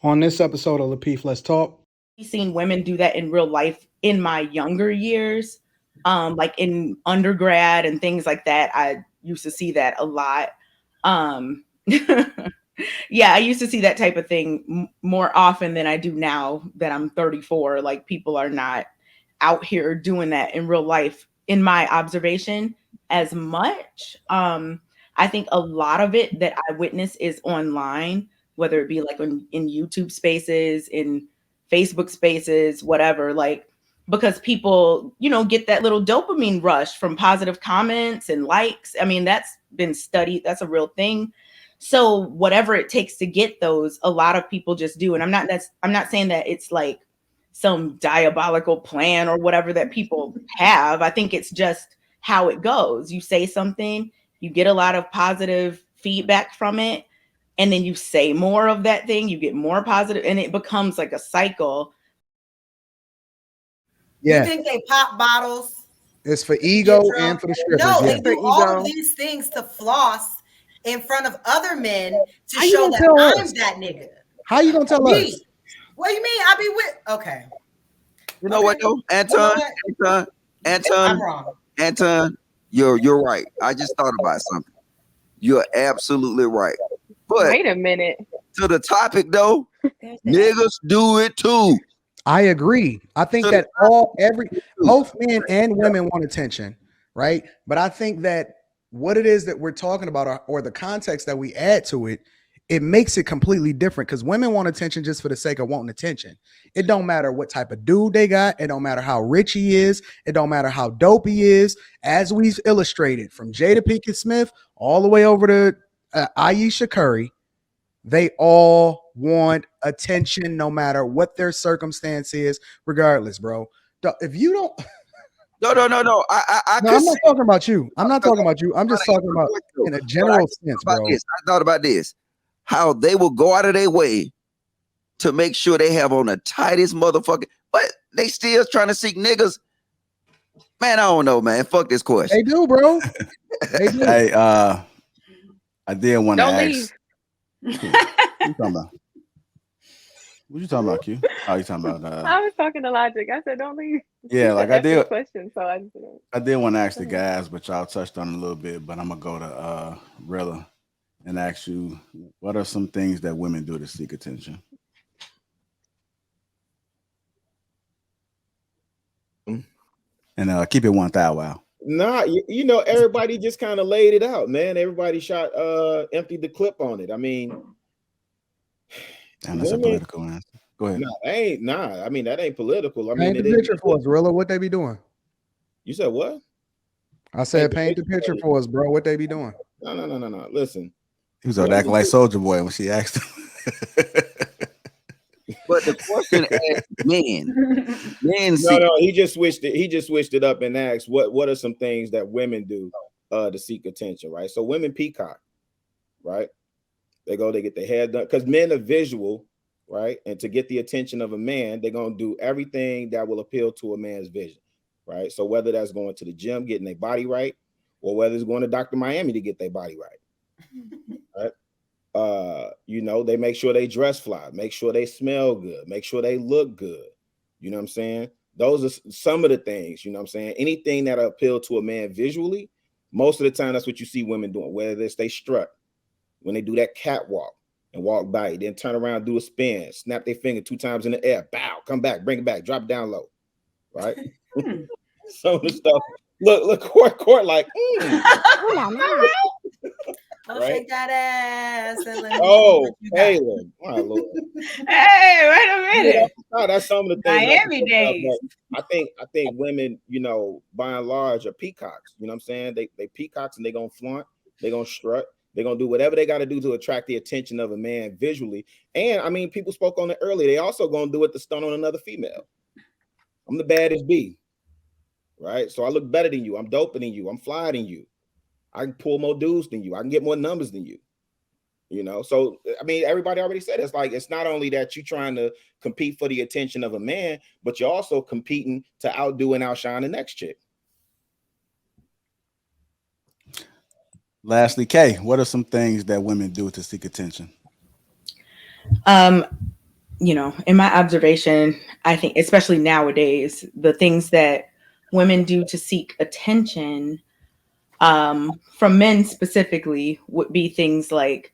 On this episode of Lapeef, Let's Talk. Seen women do that in real life in my younger years, like in undergrad and things like that. I used to see that a lot. Um, yeah, I used to see that type of thing more often than I do now that I'm 34. Like people are not out here doing that in real life, in my observation, as much. I think a lot of it that I witness is online, whether it be like in YouTube spaces, in Facebook spaces, whatever, like because people, get that little dopamine rush from positive comments and likes. I mean, that's been studied, that's a real thing. So whatever it takes to get those, a lot of people just do. And I'm not saying that it's like some diabolical plan or whatever that people have. I think it's just how it goes. You say something, you get a lot of positive feedback from it, and then you say more of that thing, you get more positive, and it becomes like a cycle. Yeah. You think they pop bottles? It's for ego and for the strippers. No, they do all of these things to floss in front of other men to show that I'm that nigga. How you gonna tell us? What do you mean? I be with okay. You know what though, Anton? I'm wrong. Anton, you're right. I just thought about something. You're absolutely right. But wait a minute. To the topic though, niggas do it too. I agree. I think that both men and women want attention, right? But I think that what it is that we're talking about or the context that we add to it, it makes it completely different because women want attention just for the sake of wanting attention. It don't matter what type of dude they got. It don't matter how rich he is. It don't matter how dope he is. As we've illustrated from Jada Pinkett Smith all the way over to Ayesha Curry, they all want attention no matter what their circumstance is, regardless, bro. If you don't... No. I'm not talking about you. I'm not talking about you. I'm just talking about in a general sense, bro. I thought about this. How they will go out of their way to make sure they have on the tightest motherfucking, but they still trying to seek niggas. Man, I don't know, man. Fuck this question. They do, bro. They do. Hey, I did want to ask. Leave. What you talking about? What you talking about, Q? Oh, you talking about? I was talking to Logic. I said, don't leave. Yeah, like I did. Question, so I did want to ask the guys, but y'all touched on it a little bit. But I'm gonna go to Rilla and ask you, what are some things that women do to seek attention? And keep it 1,000. Wow. Nah, everybody just kind of laid it out, man. Everybody emptied the clip on it. I mean, damn, that's a political answer. Go ahead. I mean, that ain't political. I paint mean, the picture for us, Rilla. What they be doing? You said what? I said paint the picture for us, bro. What they be doing? No. Listen. He was acting like Soldier Boy when she asked him. But the question asked men. No, he just switched it. He just switched it up and asked what are some things that women do to seek attention, right? So women peacock, right? They get their hair done because men are visual, right? And to get the attention of a man, they're gonna do everything that will appeal to a man's vision, right? So whether that's going to the gym, getting their body right, or whether it's going to Dr. Miami to get their body right, right? They make sure they dress fly, make sure they smell good, make sure they look good. You know what I'm saying? Those are some of the things, you know what I'm saying? Anything that appeal to a man visually, most of the time that's what you see women doing, whether it's they strut, when they do that catwalk and walk by, then turn around, do a spin, snap their finger 2 times in the air, bow, come back, bring it back, drop it down low, right? Some of the stuff. Look, court like, shake that ass. Taylor. My Lord. Hey, wait a minute. That's some of the things. Miami days. I think women, by and large, are peacocks. You know what I'm saying? They peacocks and they gonna flaunt, they gonna strut, they're gonna do whatever they gotta do to attract the attention of a man visually. And I mean, people spoke on it earlier. They also gonna do it to stun on another female. I'm the baddest B. Right? So I look better than you. I'm doper than you. I'm flyer than you. I can pull more dudes than you. I can get more numbers than you. So I mean, everybody already said it's like it's not only that you're trying to compete for the attention of a man, but you're also competing to outdo and outshine the next chick. Lastly, Kay, what are some things that women do to seek attention? you know, in my observation, I think, especially nowadays, the things that women do to seek attention from men specifically would be things like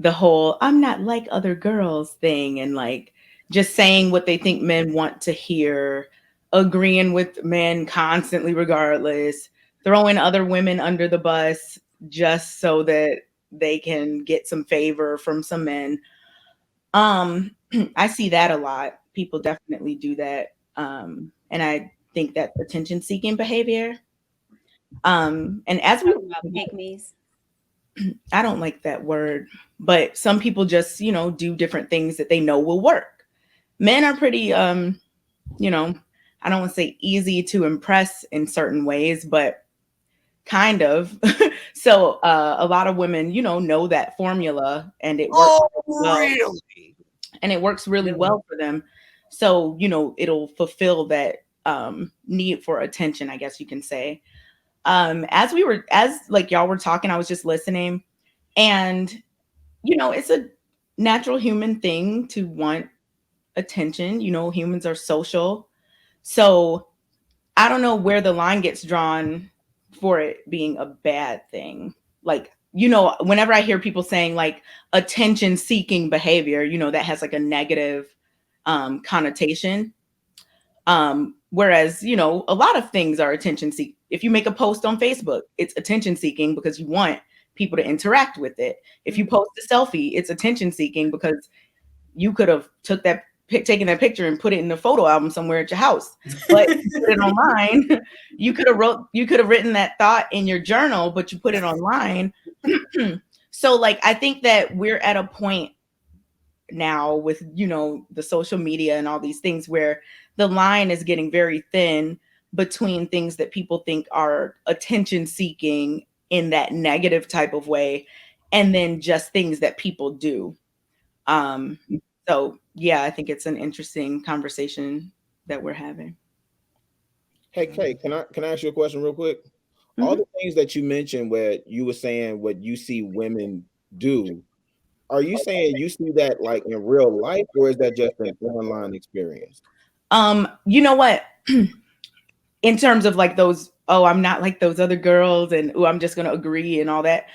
the whole "I'm not like other girls" thing, and like just saying what they think men want to hear, agreeing with men constantly, regardless, throwing other women under the bus just so that they can get some favor from some men. I see that a lot. People definitely do that. And I think that's attention seeking behavior. And as we Talking about pygmies. I don't like that word, but some people just, you know, do different things that they know will work. Men are pretty you know, I don't want to say easy to impress in certain ways, but kind of. So a lot of women, you know that formula, and it works well. Really? And it works really well for them. So, you know, it'll fulfill that need for attention, I guess you can say. As like y'all were talking, I was just listening, and you know, it's a natural human thing to want attention. You know, humans are social. So I don't know where the line gets drawn for it being a bad thing. Like, you know, whenever I hear people saying like attention seeking behavior, you know, that has like a negative connotation. Whereas, you know, a lot of things are attention seeking. If you make a post on Facebook, it's attention seeking because you want people to interact with it. If you post a selfie, it's attention seeking because you could have taken that picture and put it in a photo album somewhere at your house. But you put it online. You could have written that thought in your journal, but you put it online. So like I think that we're at a point now with, you know, the social media and all these things where the line is getting very thin between things that people think are attention seeking in that negative type of way and then just things that people do. So yeah, I think it's an interesting conversation that we're having. Hey Kay, can I ask you a question real quick? All the things that you mentioned where you were saying what you see women do, are you saying you see that like in real life, or is that just an online experience? You know what? In terms of like those, oh, I'm not like those other girls, and oh, I'm just gonna agree and all that.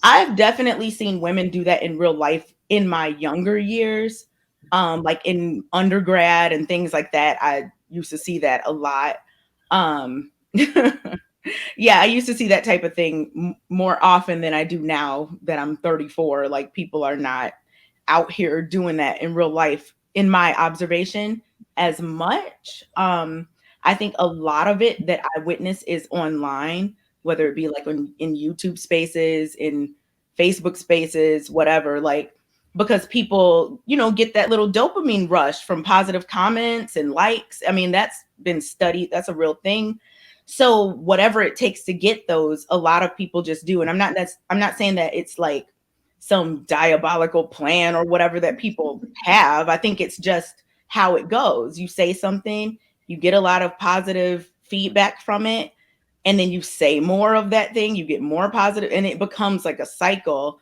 I've definitely seen women do that in real life in my younger years. Like in undergrad and things like that. I used to see that a lot. Yeah, I used to see that type of thing more often than I do now that I'm 34. Like people are not out here doing that in real life, in my observation, as much. I think a lot of it that I witness is online, whether it be like in YouTube spaces, in Facebook spaces, whatever, like because people, you know, get that little dopamine rush from positive comments and likes. I mean, that's been studied, that's a real thing. So whatever it takes to get those, a lot of people just do. And I'm not saying that it's like some diabolical plan or whatever that people have. I think it's just how it goes. You say something, you get a lot of positive feedback from it, and then you say more of that thing, you get more positive, and it becomes like a cycle.